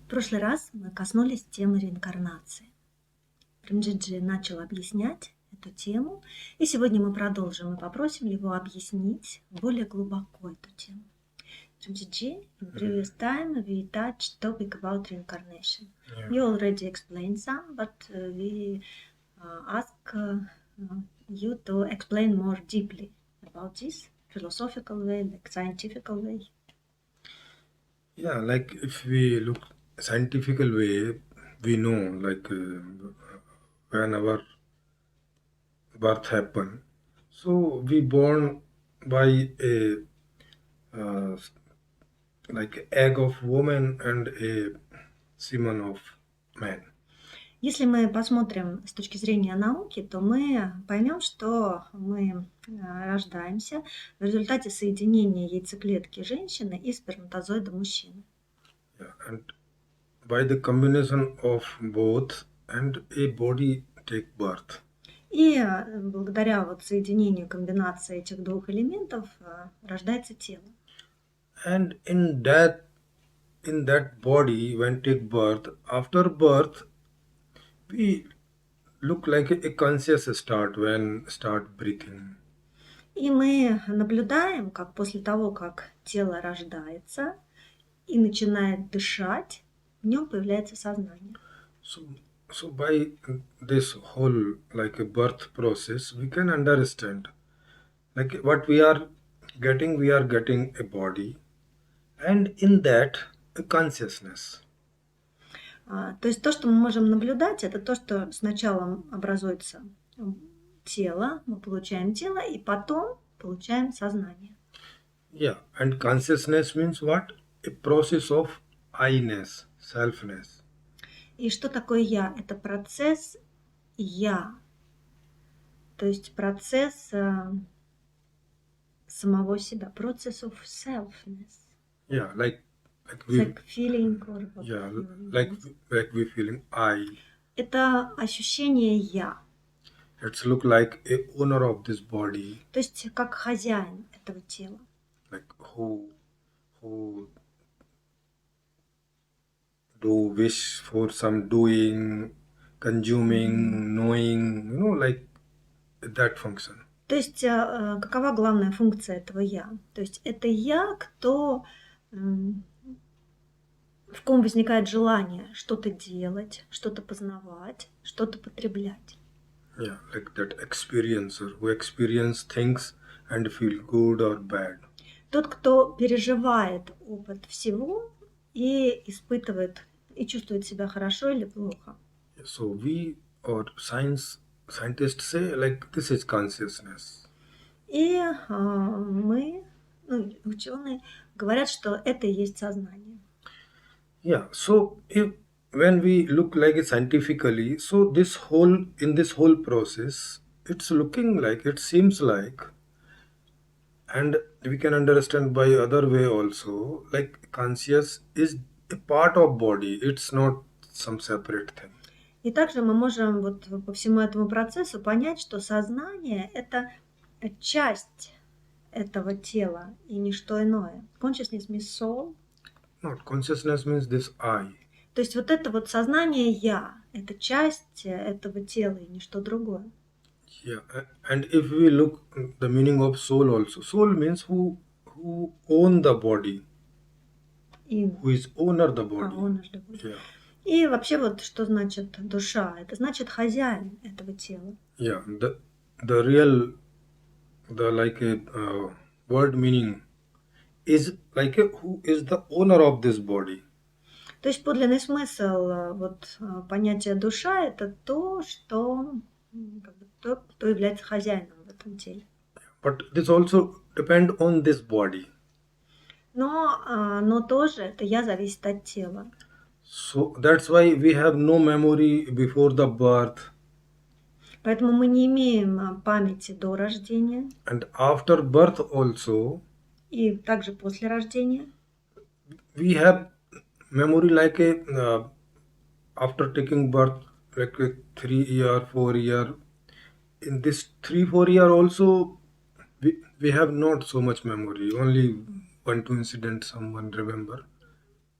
В прошлый раз мы коснулись темы реинкарнации. Прemjeet начал объяснять эту тему, и сегодня мы продолжим и попросим его объяснить более глубоко эту тему. Premjeet, in previous time we touched topic about reincarnation. You already explained some, but we ask you to explain more deeply about this philosophical way, like scientific way. Yeah, like if we look scientifical way, we know like when our birth happen, so we born by a like egg of woman and a semen of man. Если мы посмотрим с точки зрения науки, то мы поймем, что мы рождаемся в результате соединения яйцеклетки женщины и сперматозоида мужчины. Yeah, and by the combination of both and a body take birth. И благодаря вот соединению комбинации этих двух элементов рождается тело. And in that body when take birth, after birth we look like a conscious start breathing. И мы наблюдаем, как после того, как тело рождается и начинает дышать, в нем появляется сознание. So by this whole like a birth process, we can understand like what we are getting a body, and in that a consciousness. То есть то, что мы можем наблюдать, это то, что сначала образуется тело, мы получаем тело, и потом получаем сознание. Yeah, and consciousness means what? A process of I-ness, selfness. И что такое я? Это процесс я, то есть процесс самого себя, process of selfness. Yeah, like we, like feeling or what? Yeah, like we feeling I. Это ощущение я. It's look like a owner of this body. То есть как хозяин этого тела. Like who do wish for some doing, consuming, knowing, like that function. То есть какова главная функция этого я? То есть это я, кто в ком возникает желание что-то делать, что-то познавать, что-то потреблять. Yeah, like that experiencer who experience things and feel good or bad. Тот, кто переживает опыт всего и испытывает и чувствует себя хорошо или плохо. So we or scientists say like this is consciousness. И мы, ученые, говорят, что это и есть сознание. Yeah, so when we look like it scientifically, so in this whole process, it's looking like, it seems like, and we can understand by other way also, like conscious is a part of body, it's not some separate thing. И также мы можем вот по всему этому процессу понять, что сознание – это часть этого тела и ничто иное. Consciousness means soul. Not consciousness means this I. То есть вот это вот сознание «я» – это часть этого тела и ничто другое. Yeah, and if we look the meaning of soul also, soul means who own the body, who is owner the body. Yeah. И вообще вот что значит душа? Это значит хозяин этого тела. Yeah, the real, the like a word meaning is like who is the owner of this body. То есть подлинный смысл вот понятия душа – это то, что кто является хозяином в этом теле. But this also depend on this body. Но тоже это я зависит от тела. So that's why we have no memory before the birth. Поэтому мы не имеем памяти до рождения. And after birth also. И также после рождения. We have memory like a after taking birth like a 3 year, 4 year. In this 3-4 year also we have not so much memory. Only 1-2 incidents someone remember.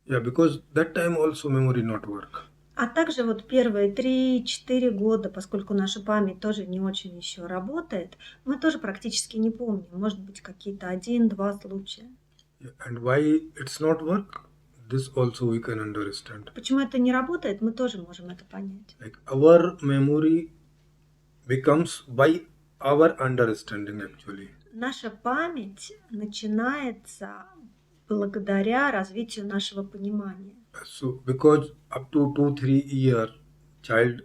Yeah, because that time also memory not work. А также вот первые 3-4 года, поскольку наша память тоже не очень еще работает, мы тоже практически не помним. Может быть, какие-то 1-2 случая. Yeah, and why it's not work? This also we can understand. Почему это не работает, мы тоже можем это понять. Like our memory becomes by our understanding actually. Наша память начинается благодаря развитию нашего понимания. So because up to 2-3 year child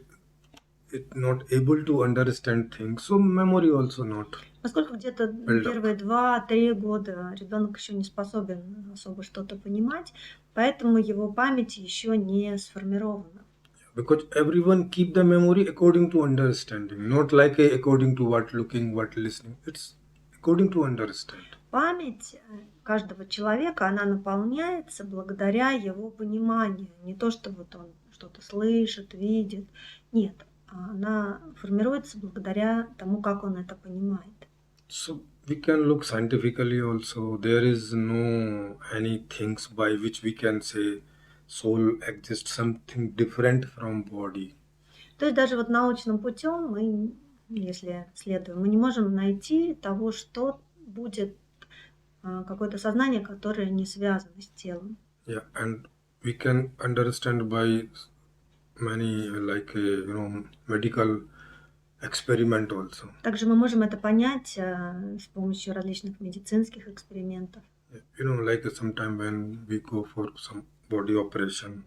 is not able to understand things, so memory also not. Поскольку где-то Build up. первые 2-3 года ребенок еще не способен особо что-то понимать, поэтому его память еще не сформирована. Because everyone keep the memory according to understanding, not like according to what looking, what listening. It's according to understand. Память каждого человека, она наполняется благодаря его пониманию. Не то, что вот он что-то слышит, видит. Нет, она формируется благодаря тому, как он это понимает. So we can look scientifically also. There is no any things by which we can say soul exists something different from body. То есть даже вот научным путем мы, если следуем, мы не можем найти того, что будет какое-то сознание, которое не связано с телом. Yeah, and we can understand by many medical experiment also. Также мы можем это понять с помощью различных медицинских экспериментов. Like sometime when we go for some body operation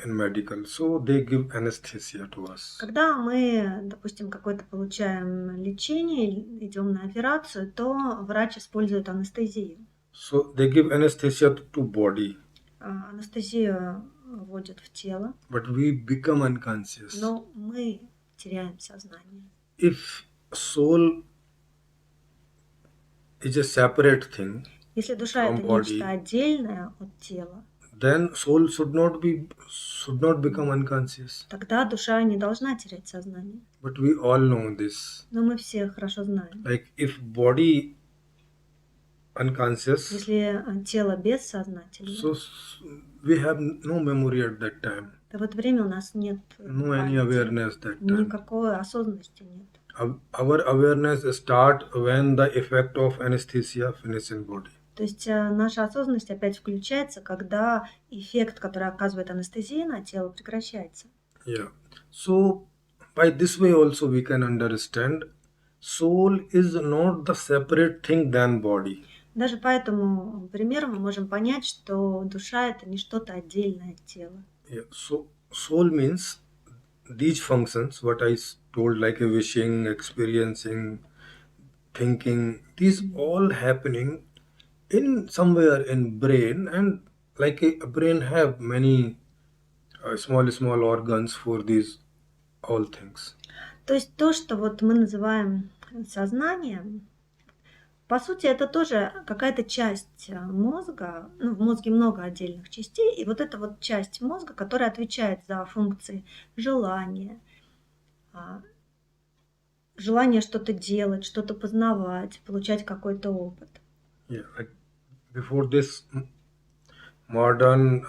in medical, so they give anesthesia to us. Когда мы, допустим, какое-то получаем лечение, идем на операцию, то врач использует анестезию. So they give anesthesia to body. Анестезию вводят в тело. But we become unconscious. Но мы теряем сознание. If soul is a separate thing, если душа это нечто отдельное от тела, then soul should not become unconscious. Тогда душа не должна терять сознание. But we all know this. Но мы все хорошо знаем. Like if body unconscious, если тело бессознательно, so we have no memory at that time. то в это время у нас нет no any awareness that time. Никакой осознанности нет. Our awareness start when the effect of anesthesia finish in body. То есть наша осознанность опять включается, когда эффект, который оказывает анестезия на тело, прекращается. Yeah. So by this way also we can understand soul is not the separate thing than body. Даже по этому примеру мы можем понять, что душа это не что-то отдельное от тела. Yeah. So soul means these functions, what I told, like a wishing, experiencing, thinking, these all happening in somewhere in brain, and like a brain have many small organs for these all things. То есть то, что вот мы называем сознанием, по сути, это тоже какая-то часть мозга, в мозге много отдельных частей, и вот эта вот часть мозга, которая отвечает за функции желания, желание что-то делать, что-то познавать, получать какой-то опыт. Yeah, like before this modern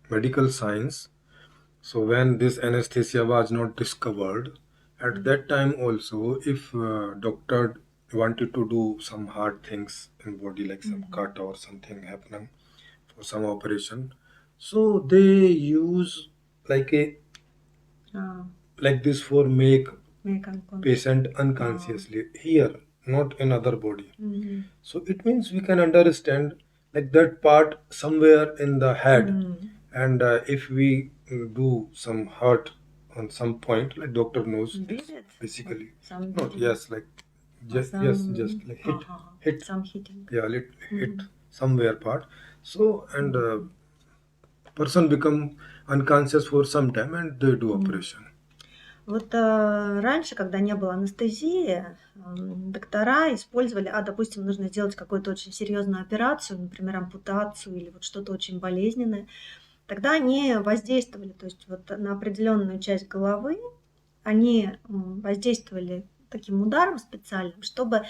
medical science, so when this anesthesia was not discovered, at that time also, if doctor wanted to do some hard things in body, like some cut or something happening for some operation, so they use like this for make patient unconsciously here, not in other body. So it means we can understand like that part somewhere in the head, and if we do some hurt on some point, like doctor knows basically. Not yes, like just like hit some hitting. Yeah, hit somewhere part. So and person become unconscious for some time and they do operation. Вот раньше, когда не было анестезии, доктора использовали, допустим, нужно сделать какую-то очень серьезную операцию, например, ампутацию или вот что-то очень болезненное, тогда они воздействовали, то есть вот на определенную часть головы, они воздействовали таким ударом специальным, чтобы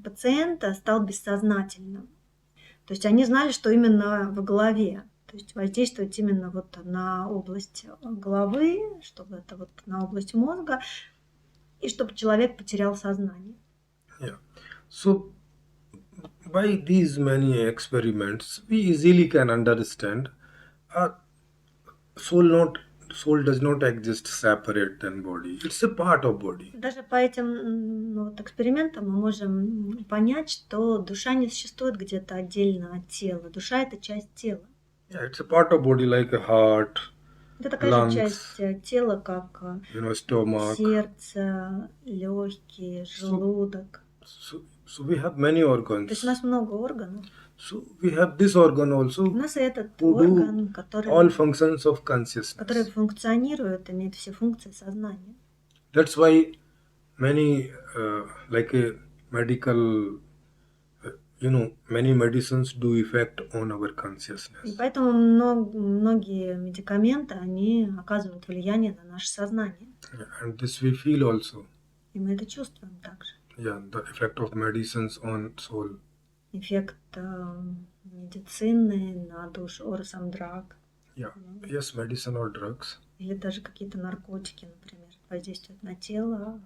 пациент стал бессознательным. То есть они знали, что именно в голове. То есть воздействовать именно вот на область головы, чтобы это вот на область мозга, и чтобы человек потерял сознание. Yeah. So by these many experiments, we easily can understand uh, soul not soul does not exist separate than body. It's a part of body. Даже по этим вот экспериментам мы можем понять, что душа не существует где-то отдельно от тела. Душа – это часть тела. Yeah, it's a part of body like a heart, Это такая же часть lungs, тела, как stomach. сердце, легкие, желудок. So we have many То есть у organs. нас много органов. So we have this organ У also нас и этот who do орган, all который functions of consciousness. функционирует, имеет все функции сознания. That's why many like a medical many medicines do effect on our И consciousness. поэтому многие медикаменты, они оказывают влияние на наше сознание. Yeah, and this we feel also. И мы это чувствуем также. Yeah, the effect of medicines on soul. Эффект медицины на душу, or some drug, Yeah, yes, medicine or drugs. или даже какие-то наркотики, например, воздействуют на тело,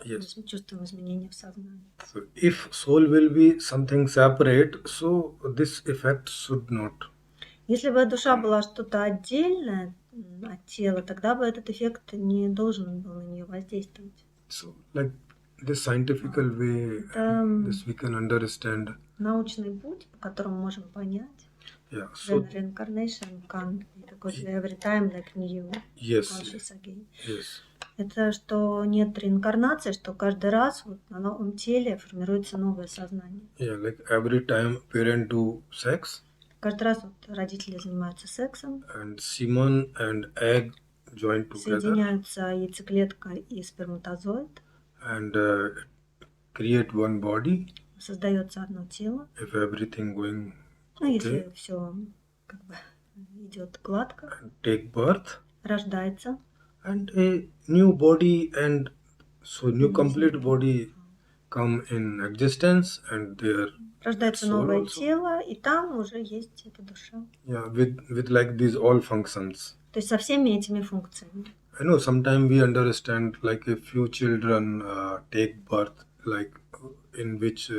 Yes. мы чувствуем изменения в сознании. So if soul will be something separate, so this effect should not. Если бы душа была что-то отдельное от тела, тогда бы этот эффект не должен был на нее воздействовать. So like this scientific way, this we can understand. Научный путь, по которому можем понять, Yeah. So then reincarnation can be because every time like new yes, conscious again. yes. Это что нет реинкарнации, что каждый раз вот на новом теле формируется новое сознание. Yeah, like every time parent do sex, Каждый раз вот родители занимаются сексом, and semen and egg join together, соединяются яйцеклетка и сперматозоид, and create one body. создается одно тело. If everything going Ну, если okay, все как бы идет гладко, and take birth, рождается, and a new body, and so new complete body come in existence, and there рождается soul новое also. тело, и там уже есть эта душа. Yeah, with like these all functions. То есть со всеми этими функциями. I know sometimes we understand like a few children take birth like in which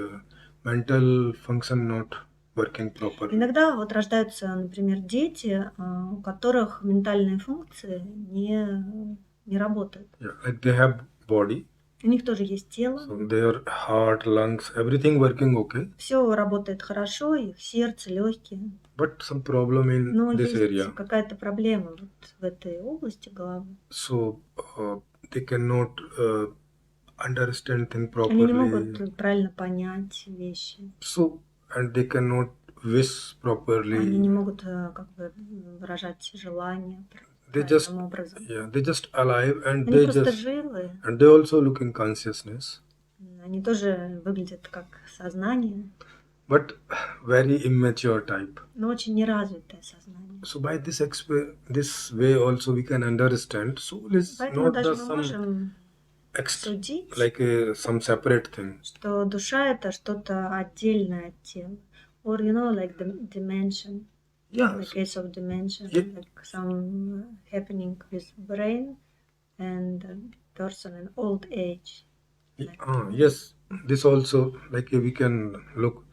mental function not working properly. Иногда вот рождаются, например, дети, у которых ментальные функции не работают. Yeah, like they have body, У них тоже есть тело, so their heart, lungs, everything working okay, все работает хорошо, их сердце, легкие. but some problem in Но this есть area. какая-то проблема вот в этой области головы. So they cannot understand things Они не properly. могут правильно понять вещи. So and they cannot wish properly. Они не могут как бы выражать желания They just правильным образом. yeah, they just alive and Они they просто just живы. and they also look in consciousness, Они тоже выглядят как сознание, but very immature type. но очень неразвитое сознание. So by this way also we can understand soul is Поэтому not даже the мы some можем extra судить, like some separate thing. что душа это что-то отдельное от тела. Or like the dimension. Yeah. In the case of dimension, Yeah. like some happening with brain and person in old age. Yes, this also like we can look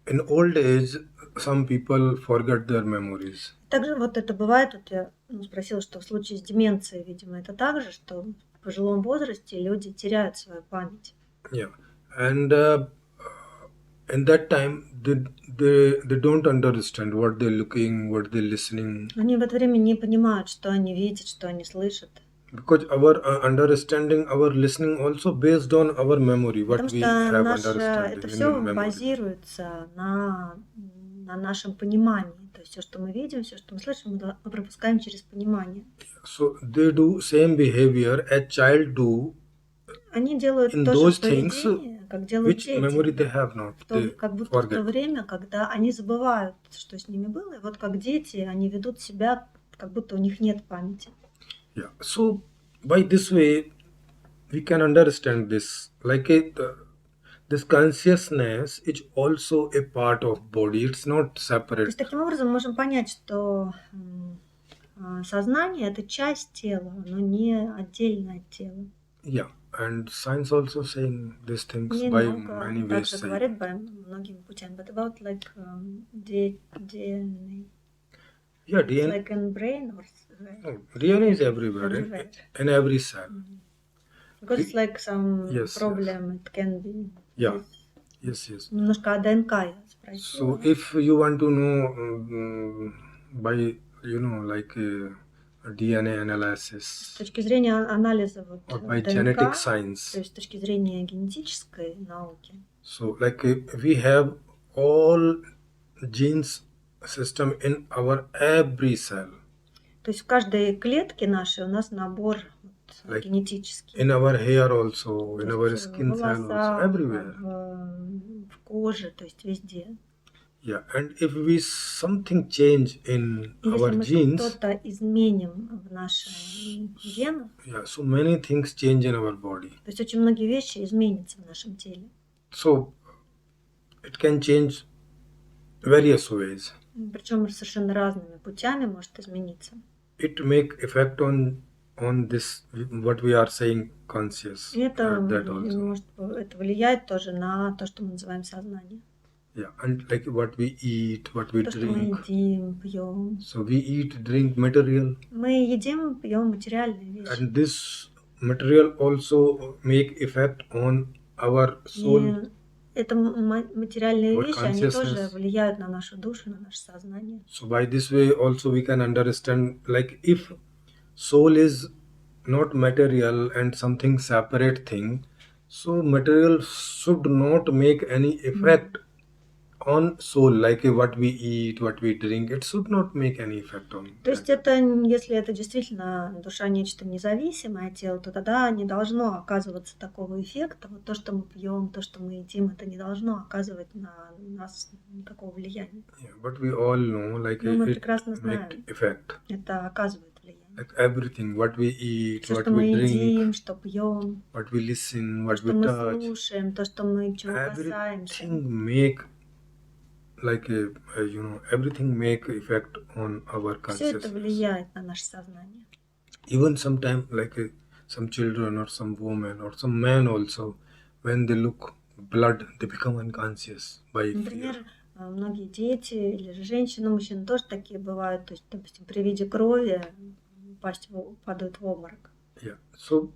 in old age. Some people forget their memories. Также вот это бывает, вот я спросила, что в случае с деменцией, видимо, это так же, что в пожилом возрасте люди теряют свою память. Yeah, and in that time they don't understand what they're looking, what they're listening. Они в это время не понимают, что они видят, что они слышат. Because our understanding, our listening also based on our memory, what Потому we что have это understanding все in memory. базируется на нашем понимании. То есть все, что мы видим, все, что мы слышим, мы пропускаем через понимание. So they do same behavior a child do Они делают in то those же things поведение, как делают which memory дети. they have not. They Как будто в то forget. время, когда они забывают, что с ними было, и вот как дети, они ведут себя, как будто у них нет памяти. Yeah. So by this way we can understand this like this consciousness is also a part of body. It's not То separate. есть таким образом мы можем понять, что сознание – это часть тела, но не отдельное от тела. Yeah, and science also saying these things И by наука many ways. также Say. говорит многими путями. But about like DNA, Yeah, it's DNA. like in brain or No, DNA is everywhere, everywhere. in every cell. Because it's like some Yes, problem, it can be. Yeah. Здесь Yes. немножко о ДНК я So спросила. if you want to know by like DNA С analysis точки зрения анализа вот or by ДНК, genetic то science, есть с точки зрения генетической науки, so like we have all genes system in our every cell, то есть в каждой клетке нашей у нас набор Like генетический. in our hair also, То in our есть skin в cell also, волосах, everywhere. в коже, то есть везде. Yeah, and if we something change in И our если мы genes, что-то изменим в наших генах, yeah, so many things change in our body. то есть очень многие вещи изменятся в нашем теле. So it can change various ways. Причем совершенно разными путями может измениться. It make effect on this what we are saying conscious. И это, that also. может, это влияет тоже на то, что мы называем сознание. Yeah, and like what we eat, what we То, что мы drink. едим, пьем. So we eat, drink material. Мы едим, пьем материальные вещи. And this material also make effect on our soul. И это материальные Our вещи, они тоже consciousness. влияют на нашу душу, на наше сознание. So by this way also we can understand, like if soul is not material and something separate thing, so material should not make any effect on soul, like what we eat, what we drink, it should not make any effect on То есть это, если это действительно душа нечто независимое от тела, то тогда не должно оказываться такого эффекта. Вот то, что мы пьем, то, что мы едим, это не должно оказывать на нас никакого влияния. Yeah, but we all know, like Но мы it прекрасно знаем, make effect. это оказывает влияние. Like everything, what we eat, Все, what что мы we drink, едим, что пьем, what we listen, то, what что we мы touch, слушаем, то, что мы чего касаемся. everything make like everything make effect on our Все это consciousness. влияет на наше сознание. Even sometimes like some children or some woman or some man also, when they look blood, they become unconscious by Например, fear. многие дети или же женщины, мужчины тоже такие бывают. То есть, допустим, при виде крови падают в обморок. Yeah. So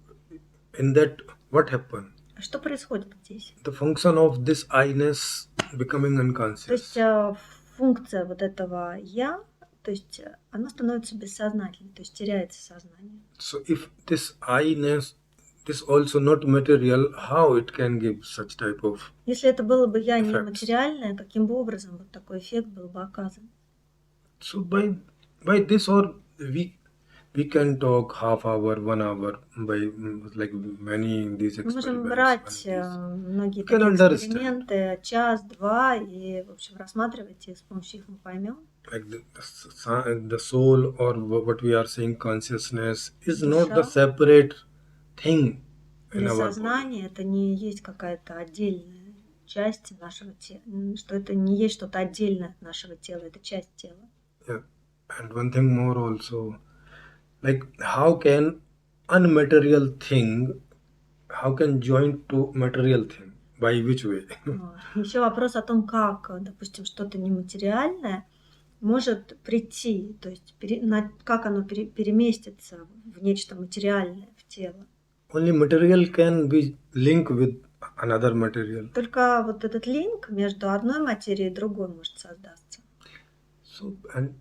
in that, what happened? А что происходит здесь? The function of this I-ness becoming То есть unconscious. функция вот этого «я», то есть оно становится бессознательным, то есть теряется сознание. So if this I-ness is also not material, how it can give such type of Если это было бы «я» Effects. нематериальное, каким бы образом вот такой эффект был бы оказан? So by this, or we can talk half hour, 1 hour by like many these Мы можем experiments. брать and these. многие You can такие understand. эксперименты, час-два, и, в общем, рассматривать, и с помощью их мы поймем. Like the soul, or what we are saying consciousness, is not the Душа. separate thing in Или our body. сознание это не есть какая-то отдельная часть нашего тела, что это не есть что-то отдельное от нашего тела, это часть тела. Yeah. And one thing more also, like how can unmaterial thing, how can join to material thing? By which way? Еще вопрос о том, как, допустим, что-то нематериальное может прийти, то есть как оно переместится в нечто материальное, в тело. Only material can be linked with another material. Только вот этот линк между одной материей и другой может создаться. So, and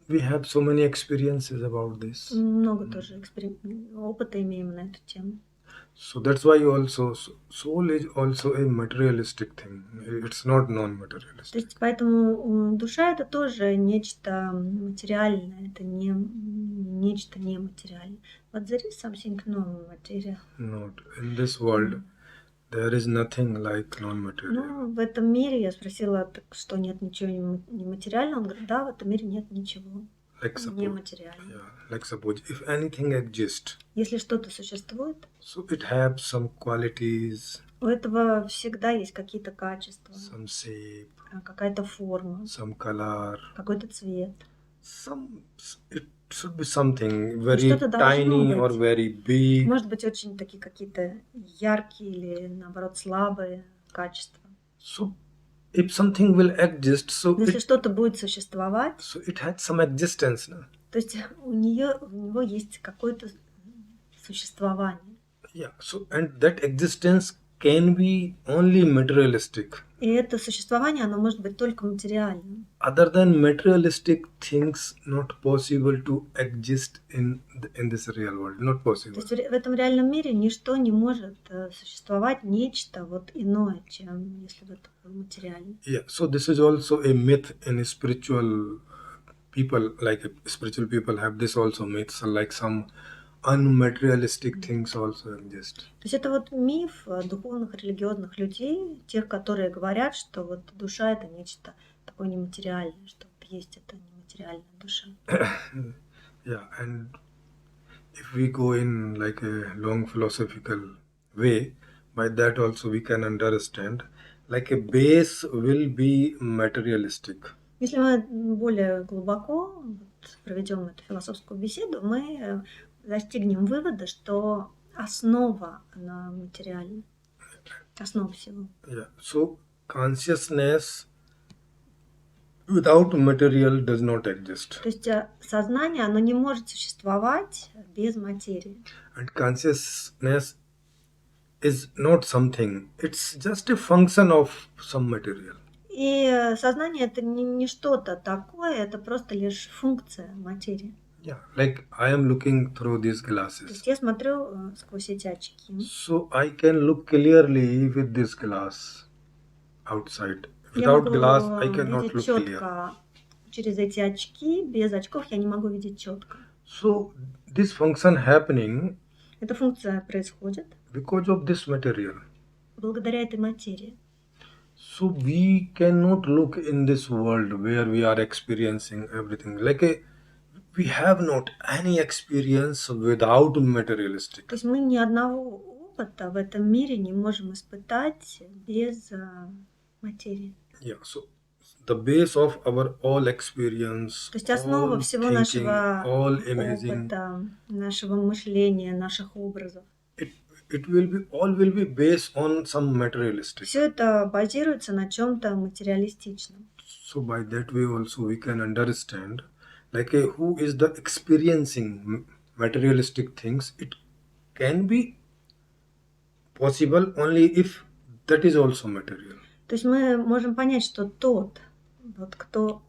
we have so many experiences about this. Много тоже опыта имеем на эту тему. So that's why also soul is also a materialistic thing. It's not То non-materialistic. есть поэтому душа это тоже нечто материальное, это не нечто нематериальное. But there is something non-material. Not in this world, there is nothing like non-material. Ну, в этом мире я спросила, так что нет ничего нематериального. Он говорит, да, в этом мире нет ничего Like suppose, нематериального. yeah, like suppose if anything exists, Если что-то существует, so it has some qualities, У этого всегда есть какие-то качества, some shape, какая-то форма, some color, какой-то цвет. it should be something И very что-то должно tiny or быть. very big. Может быть, очень такие какие-то яркие или, наоборот, слабые качества. So if something will exist, Но если что-то будет существовать, so it had some existence. No? то есть у него есть какое-то существование. Yeah. So and that existence can be only materialistic. И это существование, оно может быть только материальным. Other than materialistic things, not possible to exist in this real world. Not То possible. есть в этом реальном мире ничто не может существовать, нечто вот иное, чем если бы это было материально. Yeah. So this is also a myth in spiritual people. Like spiritual people have this also myths, like some unmaterialistic things also exist. То есть это вот миф духовных, религиозных людей, тех, которые говорят, что вот душа это нечто такое нематериальное, что вот есть эта нематериальная душа. Yeah, and if we go in like a long philosophical way, by that also we can understand like a base will be materialistic. Если мы более глубоко вот, проведем эту философскую беседу, мы достигнем вывода, что основа она материальна, основа всего. Yeah. So consciousness without material does not exist. То есть сознание, оно не может существовать без материи. And consciousness is not something. It's just a function of some material. И сознание это не что-то такое, это просто лишь функция материи. Yeah, like I am looking through these То glasses. есть я смотрю сквозь эти очки. So I can look clearly with this glass outside. Я Without могу glass, I cannot видеть look clear. четко через эти очки. Без очков я не могу видеть четко. So this function happening Эта функция происходит because of this material. благодаря этой материи. So we cannot look in this world where we are experiencing everything. We have not any experience without materialistic. То есть мы ни одного опыта в этом мире не можем испытать без материи. Yeah, so the base of our all experience, То есть основа all всего thinking, нашего all imaging, опыта, нашего мышления, наших образов. it will be all will be based on some materialistic. Все это базируется на чем-то материалистичном. So by that way also we can understand who is the experiencing materialistic things. It can be possible only if that is also material. То есть мы можем понять, что тот, вот, кто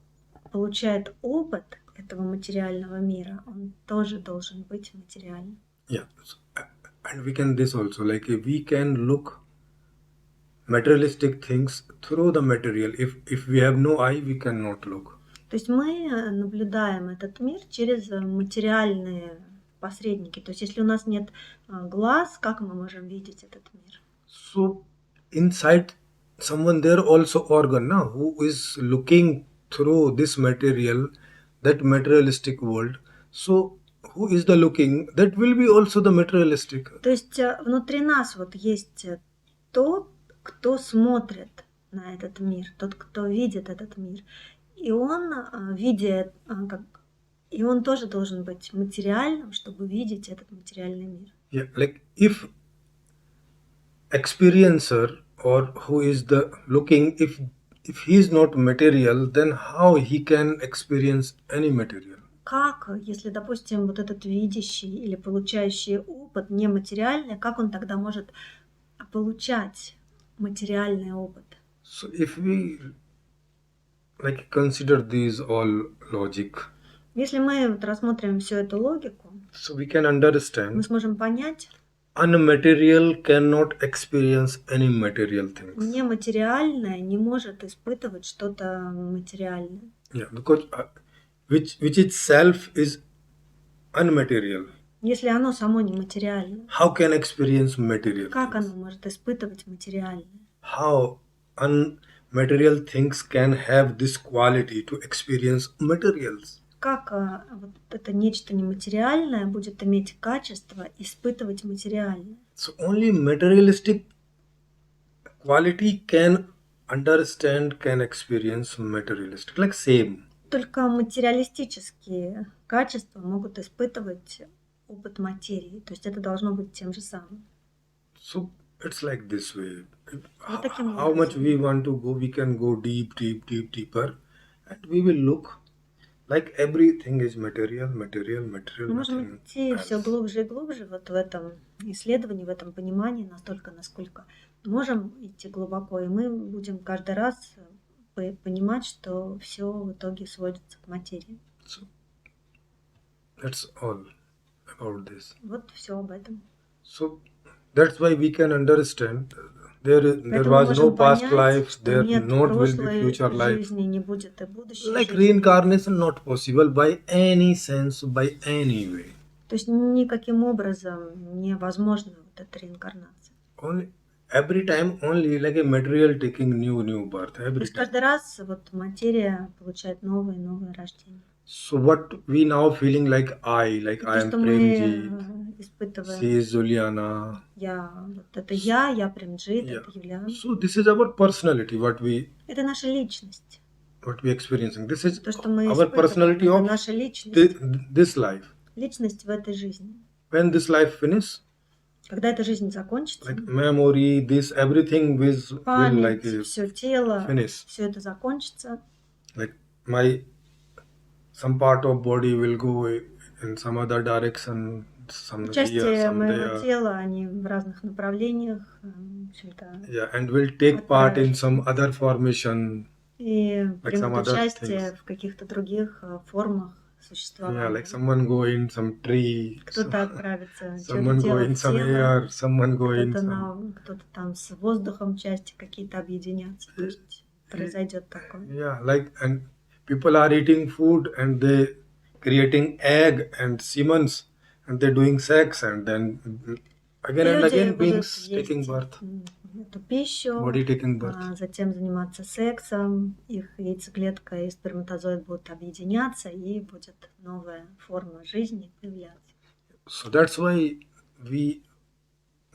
получает опыт этого материального мира, он тоже должен быть материальным. Yeah, and we can this also we can look materialistic things through the material. If we have no eye, we cannot look. То есть мы наблюдаем этот мир через материальные посредники. То есть если у нас нет глаз, как мы можем видеть этот мир? So inside someone there also organ now who is looking through this material, that materialistic world. So who is the looking? That will be also the materialistic. То есть внутри нас вот есть тот, кто смотрит на этот мир, тот, кто видит этот мир. И он, видя, и он тоже должен быть материальным, чтобы видеть этот материальный мир. Yeah, if experiencer or who is the looking, if he is not material, then how he can experience any material? Как, если, допустим, вот этот видящий или получающий опыт нематериальный, как он тогда может получать материальный опыт? So if we consider these all logic, Если мы вот рассмотрим всю эту логику, so we can understand мы сможем понять, unmaterial cannot experience any material things. нематериальное не может испытывать что-то материальное. Yeah, because which itself is unmaterial. Если оно само не материальное, How can experience material как things? оно может испытывать материальное? How unmaterial things can have this quality to experience materials? Как вот это нечто нематериальное будет иметь качество испытывать материальное? So only materialistic quality can understand, can experience materialistic, like same. Только материалистические качества могут испытывать опыт материи. То есть это должно быть тем же самым. So it's like this way. Вот таким How much образом. we want to go, we can go deeper, and we will look like everything is material, Мы можем nothing идти все else. глубже и глубже вот в этом исследовании, в этом понимании, настолько, насколько можем идти глубоко, и мы будем каждый раз понимать, что все в итоге сводится к материи. So that's all about this. Вот все об этом. So that's why we can understand there Поэтому мы was no можем past понять, life, что there нет not will be прошлой future life. жизни, не будет и будущей Like жизни. reincarnation not possible by any sense, by any way. То есть никаким образом невозможна вот эта реинкарнация. Only every time only like a material taking new birth То every есть time. каждый раз вот материя получает новое и новое рождение. So what we now feeling like I То, am что мы Premjeet, испытываем, she is Juliana. вот это я Прemjeet, Yeah. это Юлиана. So this is our personality, Это наша личность. what we experiencing. This is То, что мы our испытываем, personality это of наша личность. this life. Личность в этой жизни. When this life finish, Когда эта жизнь закончится, like memory, this everything will like память, все тело, finish. все это закончится. Like some part of body will go in some other direction, some here, Части some моего there. тела, они в разных направлениях, в общем-то, Yeah, and will take part in some other formation. и Like some примут other участие things. в каких-то других формах Yeah, существования. like someone go in some tree, Кто-то отправится, someone что-то go делать in в some тело, air, someone go in some. кто-то там с воздухом части какие-то объединятся. То есть произойдет такое. Yeah, like and people are eating food and they creating egg and semens and they doing sex and then again И and люди again будут beings есть taking birth, эту пищу, body taking birth. затем заниматься сексом, их яйцеклетка и сперматозоид будут объединяться, и будет новая форма жизни появляться. So that's why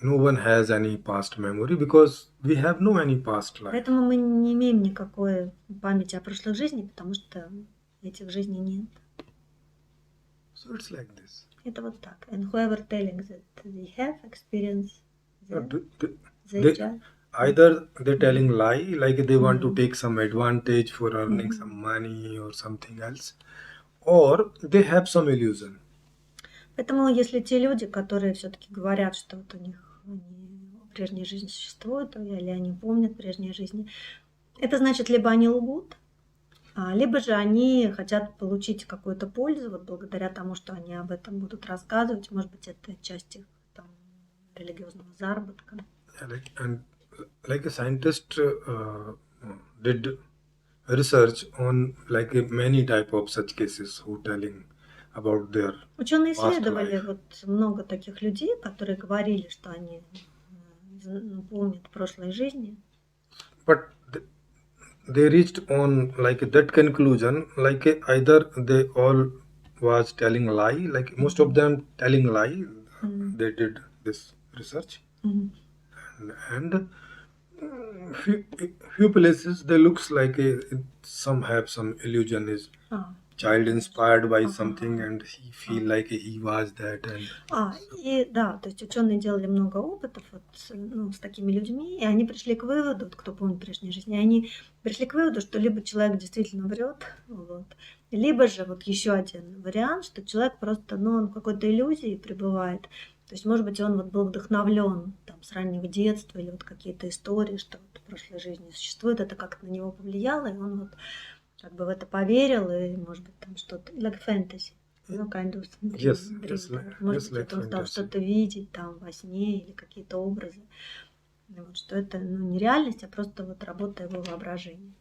no one has any past memory because we have no any past life. Поэтому мы не имеем никакой памяти о прошлых жизнях, потому что этих жизней нет. So it's like this. Это вот так. And whoever telling that they have experience, they They- judge. Either they're telling lie, like they want to take some advantage for earning some money or something else, or they have some illusion. Поэтому если те люди, которые все-таки говорят, что вот у них прежняя жизнь существует, или они помнят прежние жизни, это значит, либо они лгут, либо же они хотят получить какую-то пользу вот благодаря тому, что они об этом будут рассказывать. Может быть, это часть их там, религиозного заработка. And like a scientist did research on like many type of such cases who telling about their Ученые past исследовали life. вот много таких людей, которые говорили, что они помнят прошлой жизни. But they reached on like that conclusion, like either they all was telling lie, like most of them telling lie. They did this research, and few places they looks like some have some illusion is child inspired by something and he feel like he was that and И да, то есть ученые делали много опытов вот, с такими людьми, и они пришли к выводу, вот, кто помнит прежние жизни, они пришли к выводу, что либо человек действительно врет, вот, либо же вот еще один вариант, что человек просто, он в какой-то иллюзии пребывает. То есть, может быть, он вот был вдохновлен там, с раннего детства или вот какие-то истории, что вот в прошлой жизни существует, это как-то на него повлияло, и он вот как бы в это поверил, и, может быть, там что-то, like fantasy, kind of dream. Может быть, он стал что-то видеть там во сне или какие-то образы. Вот, что это не реальность, а просто вот работа его воображения.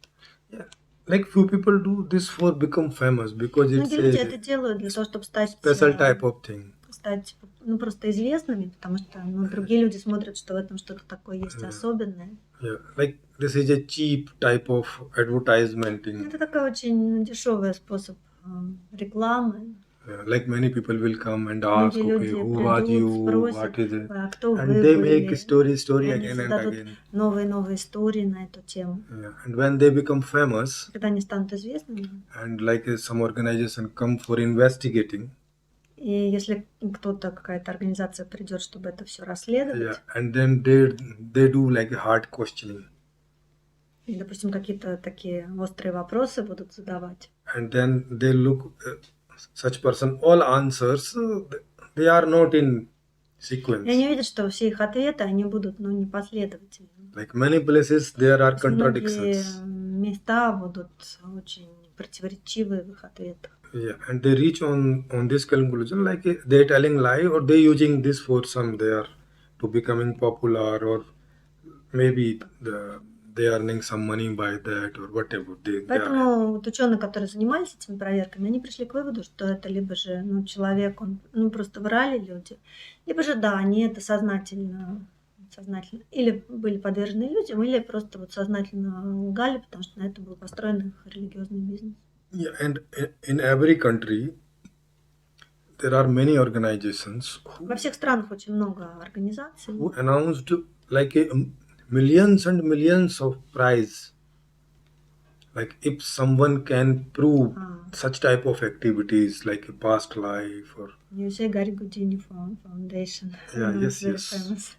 Yeah. Like few people do this for become famous because it's Многие люди это делают для того, чтобы стать special type of thing. Стать просто известными, потому что другие люди смотрят, что в этом что-то такое есть особенное. Yeah, like this is a cheap type of advertisement. Это такой очень дешевый способ рекламы. Like many people will come and ask, Многие okay, люди who was придут, you, спросят, what is it, а кто and вы they make были, story и они again and создадут again. новые и новые истории на эту тему. Yeah. And when they become famous, Когда они станут известными, and like some organization come for investigating, и если кто-то, какая-то организация придет, чтобы это все расследовать, yeah, and then they do like a hard questioning, и, допустим, какие-то такие острые вопросы будут задавать, and then they look such person all answers they are not in и sequence. они видят, что все их ответы, они будут, непоследовательными. Like many places there are То есть многие contradictions. места будут очень противоречивы в их ответах. Yeah, and they reach on this conclusion like they're telling lie or they using this for some they are to becoming popular or maybe they earning some money by that or whatever they are. Поэтому вот ученые, которые занимались этими проверками, они пришли к выводу, что это либо же человек, он просто врали люди, либо же да, они это сознательно или были подвержены иллюзиям, или просто вот сознательно лгали, потому что на это был построен их религиозный бизнес. Yeah, and in every country there are many organizations Во всех странах очень много организаций, who announced like millions and millions of prize. Like if someone can prove such type of activities like a past life or USA Гарри Гудини Foundation. yeah, It's yes, very yes. famous.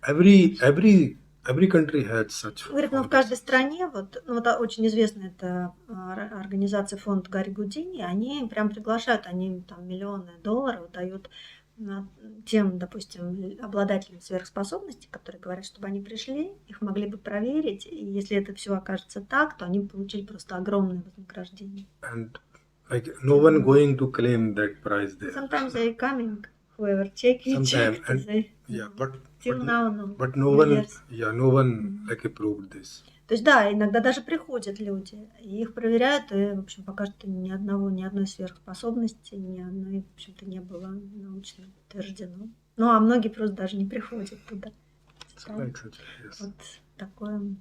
Every country had such. Говорит, в каждой стране, вот очень известная эта организация, фонд Гарри Гудини, они прям приглашают, они там миллионы долларов дают тем, допустим, обладателям сверхспособностей, которые говорят, чтобы они пришли, их могли бы проверить, и если это все окажется так, то они бы получили просто огромное вознаграждение. And like no one going to claim that prize there. Sometimes they coming, whoever checked, Yeah, but till now, no. But no one like approved this. То есть да, иногда даже приходят люди, и их проверяют, и, в общем, пока что ни одной сверхспособности, ни одной, в общем-то, не было научно подтверждено. Ну, а многие просто даже не приходят туда. Вот такое.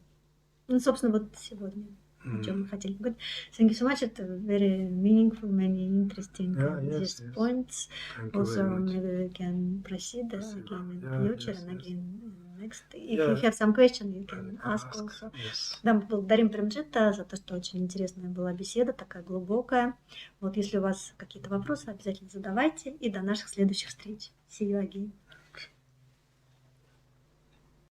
Ну, собственно, вот сегодня о чем мы хотели поговорить. Thank you so much. It's very meaningful, many interesting these points. Also, maybe we can proceed again in the future and again next. If you have some question, you can ask also. Да, мы благодарим Премджита за то, что очень интересная была беседа, такая глубокая. Вот если у вас какие-то вопросы, обязательно задавайте. И до наших следующих встреч. See you again.